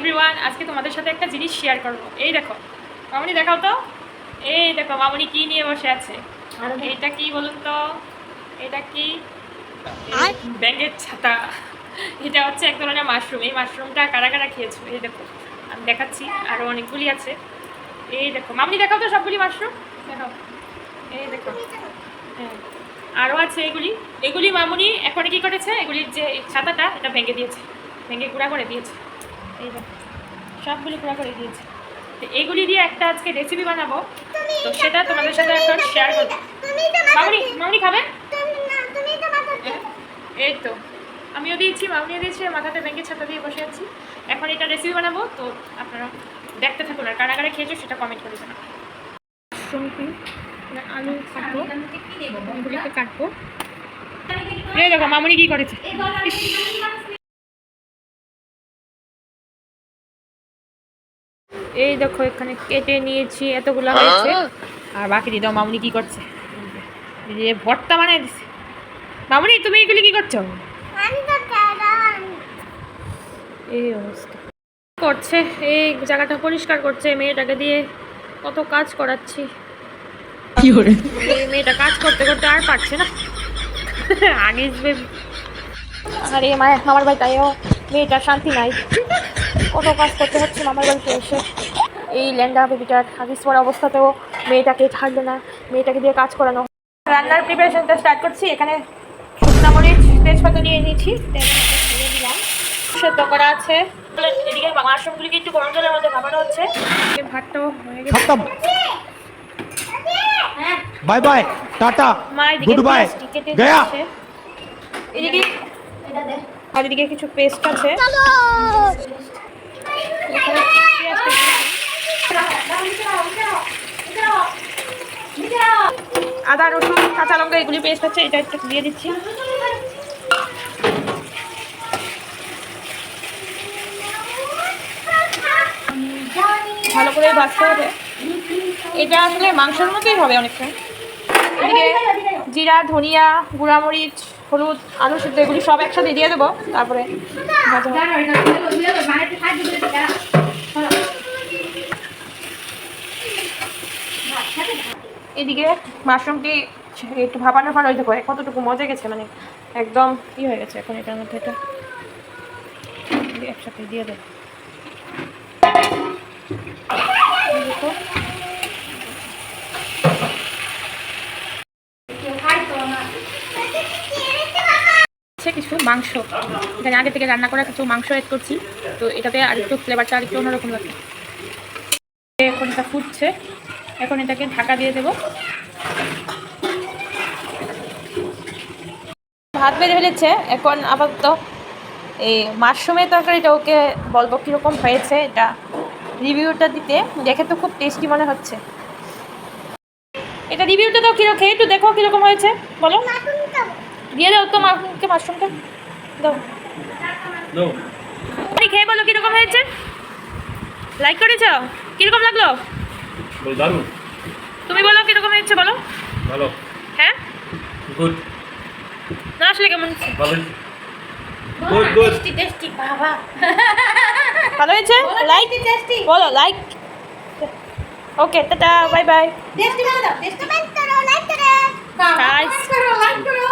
Everyone, আজকে তোমাদের সাথে একটা জিনিস শেয়ার করবো। এই দেখো মামনি, দেখাও তো। এই দেখো মামনি কি নিয়ে বসে আছে। এইটা কি বলুন তো? এটা কি? ব্যাঙের ছাতা। এটা হচ্ছে এক ধরনের মাশরুম। এই মাশরুমটা কারা কারা খেয়েছো? এই দেখো আমি দেখাচ্ছি, আরও অনেকগুলি আছে। এই দেখো মামনি, দেখাও তো সবগুলি মাশরুম দেখাও। এই দেখো, হ্যাঁ আরও আছে এগুলি। এগুলি মামুনি এখন কি করেছে, এগুলির যে ছাতাটা এটা ভেঙে দিয়েছে, ভেঙে গুঁড়া করে দিয়েছে। এই দেখো সবগুলি গুঁড়া করে দিয়েছে। তো এগুলি দিয়ে একটা আজকে রেসিপি বানাবো, তো সেটা তোমাদের সাথে এখন শেয়ার করবো। মামুনি, মামুনি খাবে? এই তো আমিও দিয়েছি, মামনিও দিয়েছি, মাথাতে ব্যাঙ্গের ছাতা দিয়ে বসে আছি। এখন এটা রেসিপি বানাবো, তো আপনারা দেখতে থাকুন আর কারা কারা খেয়েছো সেটা কমেন্ট করে জানাবো। মাশরুমটি আলু কাটবো, এগুলিকে কাটবো। এই দেখো মামুনি কি করেছে। এই দেখো এখানে কেটে নিয়েছি, এতগুলো হয়েছে। আর বাকি দিয়ে দাও। মামুনি কি করছে, এই যে ভর্তা বানিয়ে দিচ্ছে। মামুনি তুমি এগুলি কি করছো? এই অবস্থা করছে, এই জায়গাটা পরিষ্কার করছে। মেয়েটাকে দিয়ে কত কাজ করাচ্ছি, এই মেয়েটা কাজ করতে করতে আর পারছে না। আগে আরে মায়ের মামার বাড়ি, তাইও মেয়েটার শান্তি নাই, কত কাজ করতে হচ্ছে মামার বাড়িতে এসে। এই ল্যান্ডা বেবিটার হাগিস পড়া অবস্থাতেও মেয়েটাকে ছাড়লো না, মেয়েটাকে দিয়ে কাজ করানো। রান্নার প্রিপারেশনটা স্টার্ট করছি। এখানে শুকনো মরিচ তেজপাতা নিয়ে নিয়েছি, দিয়ে দিলাম। সেদ্ধ করা আছে। এদিকে মাশরুমগুলিকে একটু গরম জলের মধ্যে ভাপানো হচ্ছে। ভাতটাও হয়ে গেছে। Bye bye, tata, good bye, Gaya. এদিকে আর এদিকে কিছু পেস্ট আছে। আদা রসুন কাঁচা লঙ্কা এগুলি পেস্ট আছে, এটা একটু দিয়ে দিচ্ছি। ভালো করে ভাজতে হবে। এটা আসলে মাংসের মতোই হবে অনেকটা। এদিকে জিরা, ধনিয়া, গুঁড়ামরিচ, হলুদ, আলু সিদ্ধ এগুলি সব একসাথে দিয়ে দেবো, তারপরে এদিকে মাশরুমটি একটু ভাপানোর পর ওই দেখো কতটুকু মজে গেছে, মানে একদম কি হয়ে গেছে। এখন এটার মধ্যে এটা একসাথে দিয়ে দেবো। কিছু মাংস এখানে আগে থেকে রান্না করা কিছু মাংস এড করছি, তো এটাতে আর একটু ফ্লেভারটা আর একটু অন্যরকম লাগে। এখন এটা ফুটছে, এখন এটাকে ঢাকা দিয়ে দেবো। ভাত বেড়ে ফেলেছে, এখন আপাতত এই মাশরুমের তরকারিটা ওকে বলবো কীরকম হয়েছে, এটা রিভিউটা দিতে। দেখে তো খুব টেস্টি মনে হচ্ছে। এটা রিভিউটা দাও, কিরকম খেয়ে একটু দেখো কীরকম হয়েছে বলো। দিয়ে দাও তো মাকে মাশরুমটা দাও। খেয়ে বলো কীরকম হয়েছে। লাইক করেছ? কীরকম লাগলো? তুমি বলো কীরকম হয়েছে বলো। ভালো। হ্যাঁ গুড না, আসলে কেমন ভালো টেস্টি টেস্টি বাবা। ভালো হয়েছে? লাইক বলো, লাইক। ওকে টাটা, বাই বাই। টেস্টি বলো দাও, টেস্টি লাইক করো, লাইক করো গাইস, লাইক করো, লাইক করো।